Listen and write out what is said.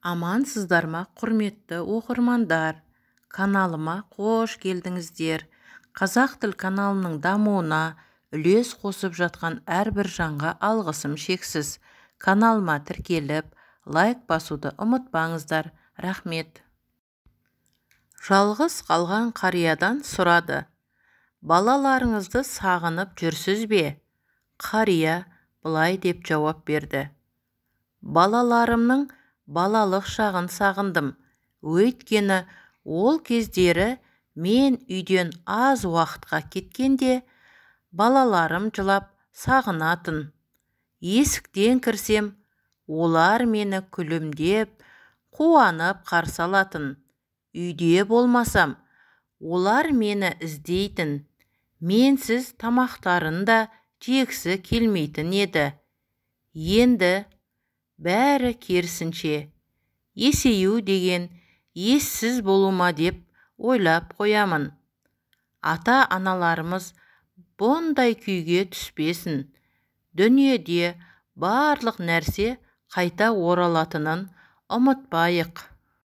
Амансыздар ма, құрметті оқырмандар? Каналыма қош келдіңіздер. Қазақ тіл каналының дамуына үлес қосып жатқан әрбір жанға алғысым шексіз. Каналыма тіркеліп, лайк басуды ұмытпаңыздар. Рахмет. Жалғыз қалған қариядан сұрады: балаларыңызды сағынып жүрсіз бе? Қария былай деп жауап берді: балаларымның балалық шағын сағындым. Өйткені ол кездері мен үйден аз уақытқа кеткенде балаларым жылап сағынатын. Есіктен кірсем, олар мені күлімдеп, қуанып қарсы алатын. Үйде болмасам, олар мені іздейтін. Менсіз тамақтарын да жегісі келмейтін еді. Енді бәрі керісінше. Есею деген ессіз болума деп ойлап қоямын. Ата-аналарымыз бұндай күйге түспесін. Дүниеде барлық нәрсе қайта оралатынын ұмытпайық.